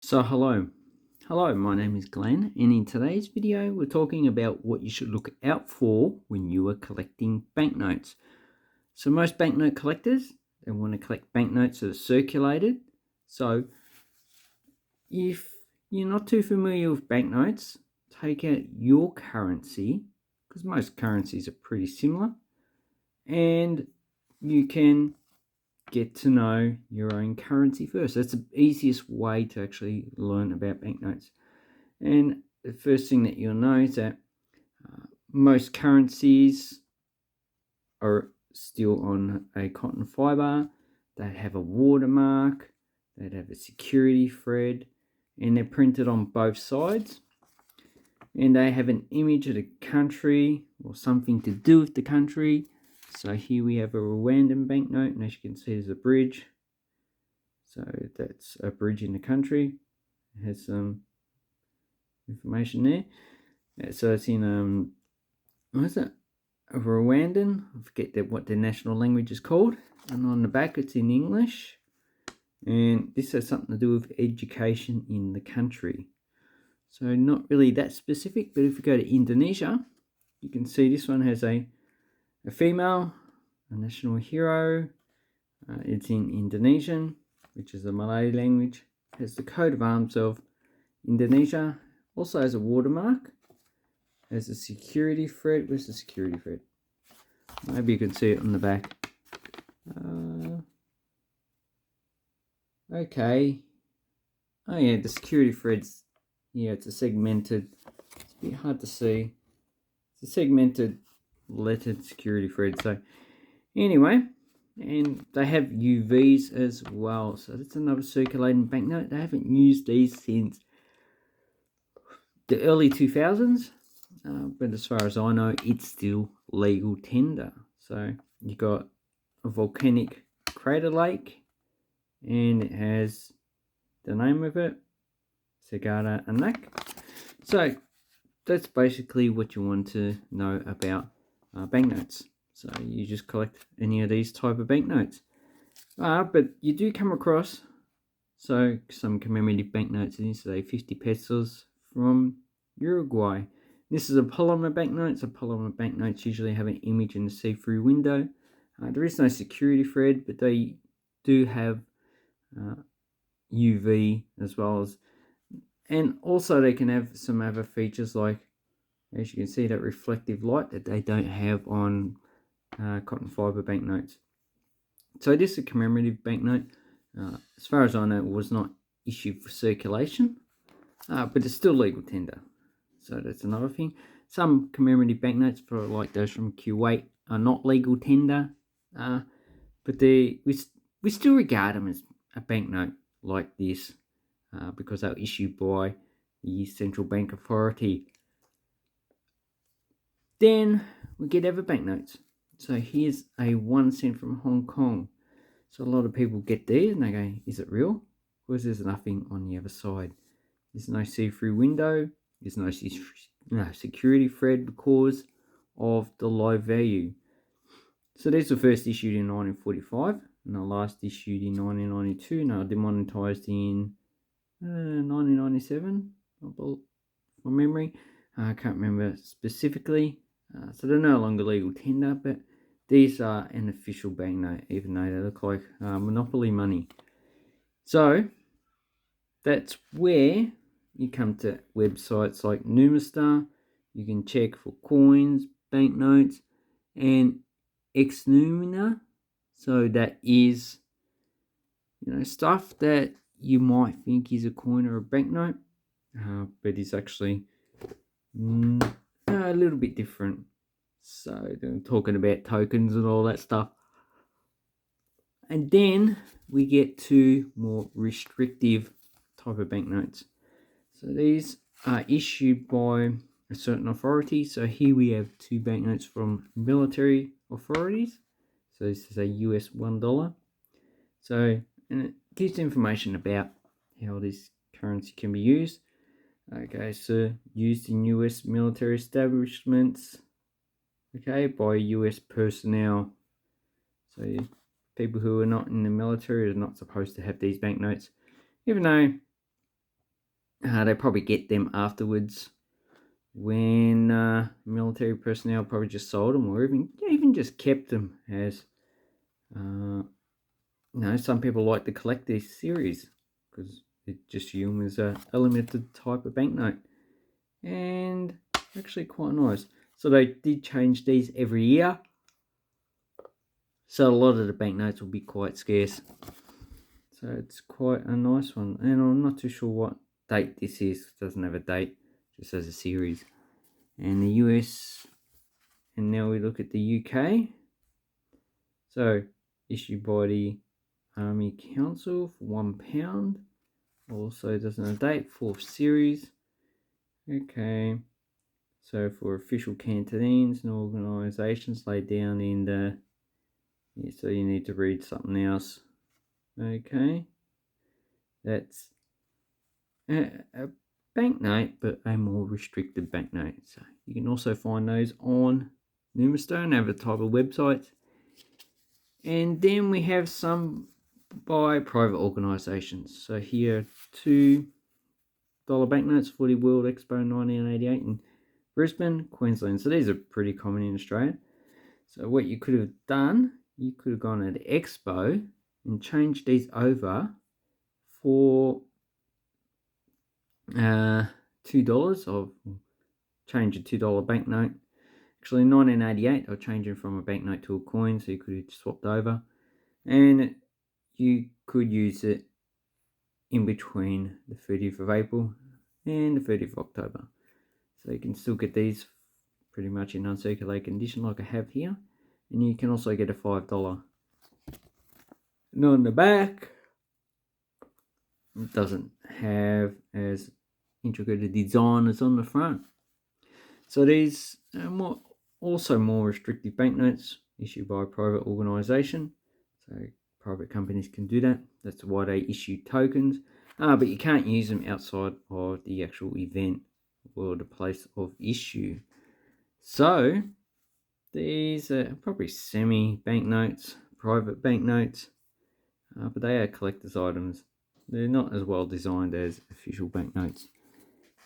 So hello, my name is Glenn, and in today's video we're talking about what you should look out for when you are collecting banknotes. So most banknote collectors, they want to collect banknotes that are circulated. So if you're not too familiar with banknotes, take out your currency, because most currencies are pretty similar, and you can get to know your own currency first. That's the easiest way to actually learn about banknotes. And the first thing that you'll know is that most currencies are still on a cotton fiber. They have a watermark, they have a security thread, and they're printed on both sides. And they have an image of the country or something to do with the country. So here we have a Rwandan banknote, and as you can see, there's a bridge. So that's a bridge in the country. It has some information there. So it's in what is it? A Rwandan. I forget what their national language is called. And on the back, it's in English. And this has something to do with education in the country. So not really that specific, but if we go to Indonesia, you can see this one has a female, a national hero. It's in Indonesian, which is a Malay language. It has the coat of arms of Indonesia. Also has a watermark. There's a security thread. Where's the security thread? Maybe you can see it on the back. Okay. Oh yeah, the security threads. Yeah, it's a segmented. It's a bit hard to see. It's a segmented lettered security thread. So anyway, and they have UVs as well. So that's another circulating banknote. They haven't used these since the early 2000s. But as far as I know, it's still legal tender. So you got a volcanic crater lake, and it has the name of it, Sagada Anak. So that's basically what you want to know about banknotes. So you just collect any of these type of banknotes. But you do come across some commemorative banknotes, and this is a 50 pesos from Uruguay. This is a polymer banknote. So polymer banknotes usually have an image in the see-through window. There is no security thread, but they do have UV as well as, and also they can have some other features like, as you can see, that reflective light that they don't have on cotton fiber banknotes. So this is a commemorative banknote. As far as I know, it was not issued for circulation, but it's still legal tender. So that's another thing. Some commemorative banknotes, for like those from Kuwait, are not legal tender, but we still regard them as a banknote like this because they're issued by the Central Bank Authority. Then we get other banknotes. So here's a 1 cent from Hong Kong. So a lot of people get these and they go, is it real? Because there's nothing on the other side. There's no see-through window. There's no security thread because of the low value. So these were first issued in 1945 and the last issued in 1992. Now demonetized in 1997, from memory. I can't remember specifically. So they're no longer legal tender, but these are an official banknote, even though they look like monopoly money. So that's where you come to websites like Numistar. You can check for coins, banknotes, and ex numina. So that is, stuff that you might think is a coin or a banknote, but is actually a little bit different. So they're talking about tokens and all that stuff. And then we get to more restrictive type of banknotes. So these are issued by a certain authority. So here we have two banknotes from military authorities. So this is a US $1. So, and it gives information about how this currency can be used. Okay, so used in US military establishments, okay, by US personnel. So people who are not in the military are not supposed to have these banknotes, even though They probably get them afterwards when military personnel probably just sold them, or even just kept them as some people like to collect these series because it just assume is a limited type of banknote, and actually quite nice. So they did change these every year, so a lot of the banknotes will be quite scarce. So it's quite a nice one, and I'm not too sure what date this is. It doesn't have a date, just as a series. And the US, and now we look at the UK. So issued by the Army Council for £1. Also doesn't have a date, 4th series. Okay. So for official canteens and organisations laid down in the, so you need to read something else. Okay. That's a banknote, but a more restricted banknote. So you can also find those on Numistone, have a type of websites. And then we have some by private organisations. So here, $2 banknotes, 40 World Expo 1988 in Brisbane, Queensland. So these are pretty common in Australia. So what you could have done, you could have gone at the Expo and changed these over for $2 of change a $2 banknote. Actually, in 1988, they were changing from a banknote to a coin, so you could have swapped over, and you could use it in between the 30th of April and the 30th of October. So you can still get these pretty much in uncirculated condition like I have here, and you can also get a $5. And on the back, it doesn't have as intricate a design as on the front. So these are also more restrictive banknotes issued by a private organisation. So private companies can do that. That's why they issue tokens. But you can't use them outside of the actual event or the place of issue. So these are probably semi-banknotes, private banknotes, but they are collector's items. They're not as well designed as official banknotes.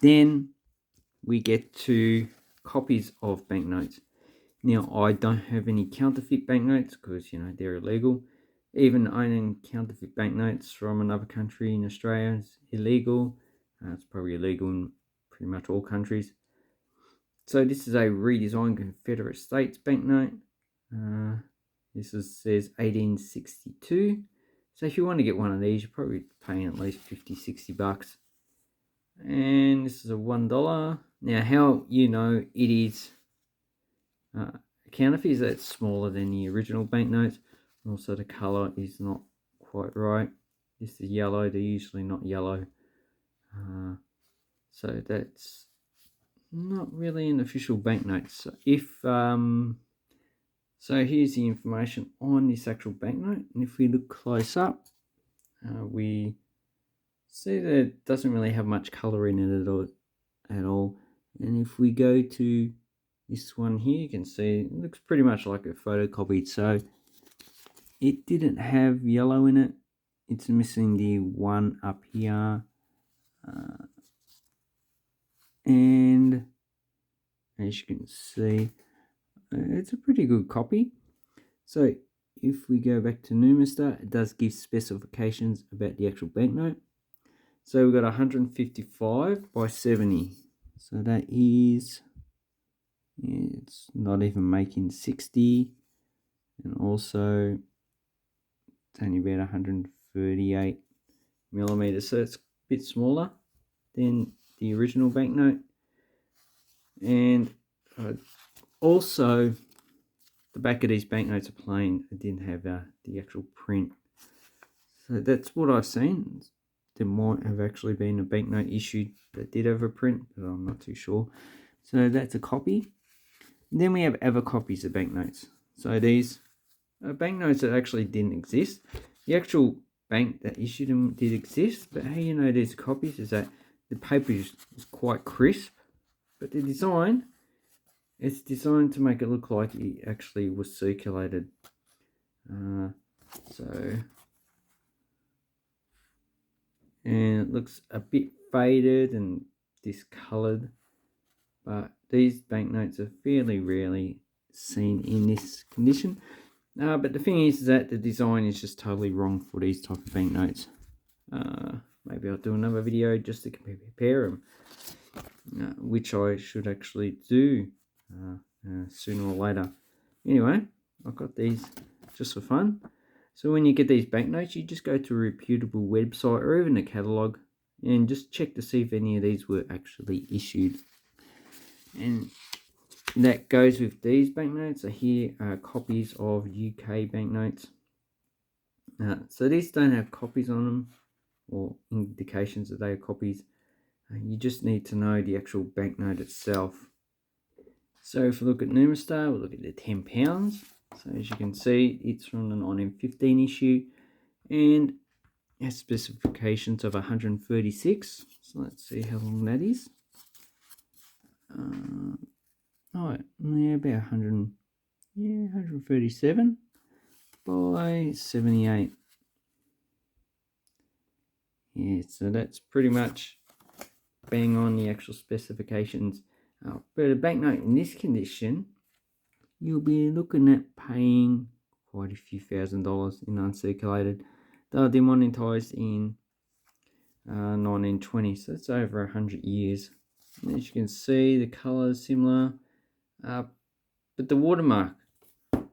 Then we get to copies of banknotes. Now, I don't have any counterfeit banknotes because, they're illegal. Even owning counterfeit banknotes from another country in Australia is illegal. It's probably illegal in pretty much all countries. So this is a redesigned Confederate States banknote. This says 1862. So if you want to get one of these, you're probably paying at least $50-$60. And this is a $1. Now, how you know it is counterfeit is that it's smaller than the original banknotes. Also, the colour is not quite right. This is yellow. They're usually not yellow. So that's not really an official banknote. So so here's the information on this actual banknote, and if we look close up, we see that it doesn't really have much colour in it at all. And if we go to this one here, you can see it looks pretty much like a photocopied. So it didn't have yellow in it. It's missing the one up here. And as you can see, it's a pretty good copy. So if we go back to Numista, it does give specifications about the actual banknote. So we've got 155 by 70. So that is, it's not even making 60. And also, it's only about 138 millimeters. So it's a bit smaller than the original banknote. And also, the back of these banknotes are plain. It didn't have the actual print. So that's what I've seen. There might have actually been a banknote issued that did have a print, but I'm not too sure. So that's a copy. And then we have other copies of banknotes. So these are banknotes that actually didn't exist. The actual bank that issued them did exist, but how you know there's copies is that the paper is quite crisp, but the design, it's designed to make it look like it actually was circulated. And it looks a bit faded and discolored, but these banknotes are fairly rarely seen in this condition. But the thing is that the design is just totally wrong for these type of banknotes. Maybe I'll do another video just to compare them, which I should actually do sooner or later. Anyway, I've got these just for fun. So when you get these banknotes, you just go to a reputable website or even a catalogue and just check to see if any of these were actually issued. And that goes with these banknotes. So here are copies of UK banknotes. So these don't have copies on them or indications that they are copies. You just need to know the actual banknote itself. So if we look at Numastar, we'll look at the £10. So as you can see, it's from the 1915 issue and has specifications of 136. So let's see how long that is. About 137 by 78. Yeah, so that's pretty much bang on the actual specifications. But a banknote in this condition, you'll be looking at paying quite a few $1,000s in uncirculated. They were demonetized in 1920, so that's over 100 years. And as you can see, the color is similar, but the watermark,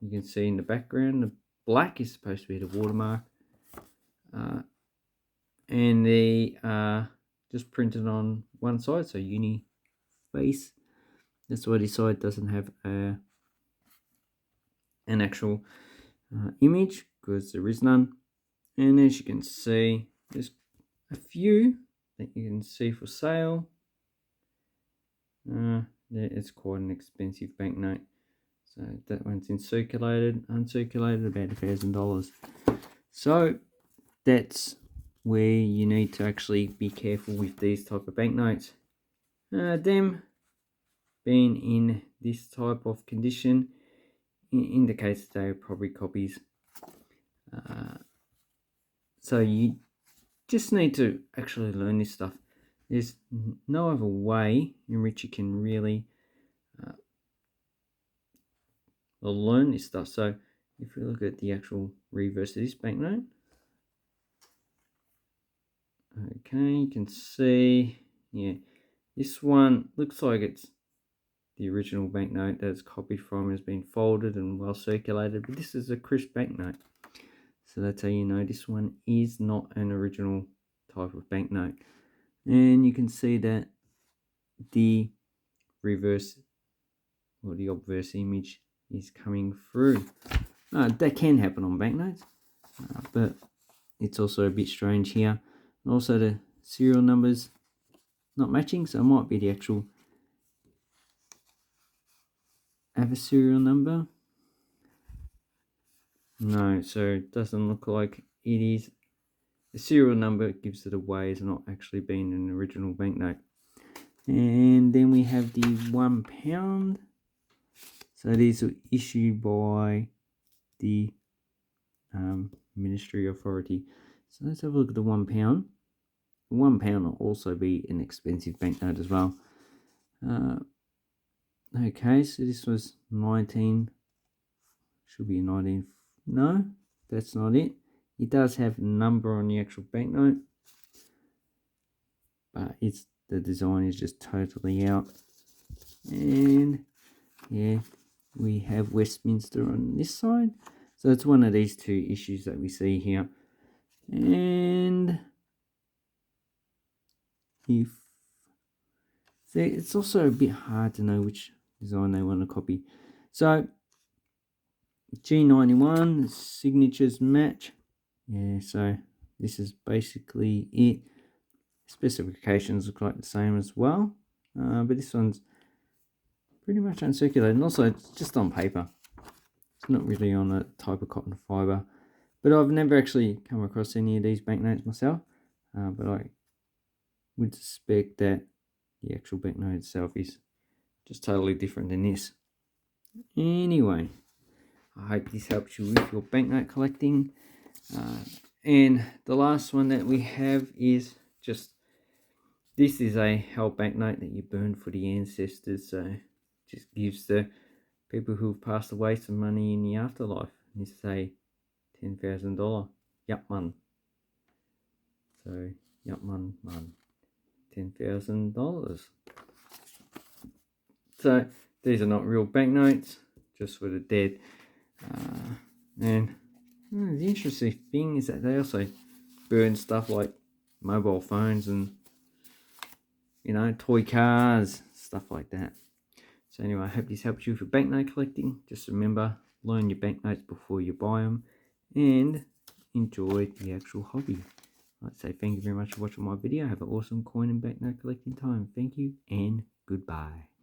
you can see in the background, the black is supposed to be the watermark, and they are just printed on one side, so uni face. That's why this side doesn't have an actual image, because there is none. And as you can see, there's a few that you can see for sale. It's quite an expensive banknote. So that one's uncirculated, about $1,000. So that's where you need to actually be careful with these type of banknotes. Them being in this type of condition indicates they are probably copies. So you just need to actually learn this stuff. There's no other way in which you can really learn this stuff. So if we look at the actual reverse of this banknote, okay, you can see, yeah, this one looks like it's the original banknote that it's copied from, has been folded and well circulated, but this is a crisp banknote. So that's how you know this one is not an original type of banknote. And you can see that the reverse or the obverse image is coming through. That can happen on banknotes, but it's also a bit strange here. And also the serial numbers not matching, so it might be the actual serial number. No, so it doesn't look like it is. The serial number gives it away as not actually being an original banknote. And then we have the £1. So these are issued by the Ministry Authority. So let's have a look at the £1. The £1 will also be an expensive banknote as well. Okay, so this was 19. Should be 19. No, that's not it. It does have a number on the actual banknote, but the design is just totally out. And yeah, we have Westminster on this side. So it's one of these two issues that we see here. And it's also a bit hard to know which design they want to copy. So G91 signatures match. Yeah, so this is basically it. Specifications look like the same as well, but this one's pretty much uncirculated, and also it's just on paper. It's not really on a type of cotton fiber, but I've never actually come across any of these banknotes myself, but I would suspect that the actual banknote itself is just totally different than this. Anyway, I hope this helps you with your banknote collecting. And the last one that we have is just This is a whole banknote that you burned for the ancestors, so just gives the people who've passed away some money in the afterlife. This is a $10,000 Yapman. So Yapman man, $10,000. So these are not real banknotes, just for the dead. And the interesting thing is that they also burn stuff like mobile phones and, you know, toy cars, stuff like that. So anyway, I hope this helps you for banknote collecting. Just remember, learn your banknotes before you buy them and enjoy the actual hobby. I'd say thank you very much for watching my video. Have an awesome coin and banknote collecting time. Thank you and goodbye.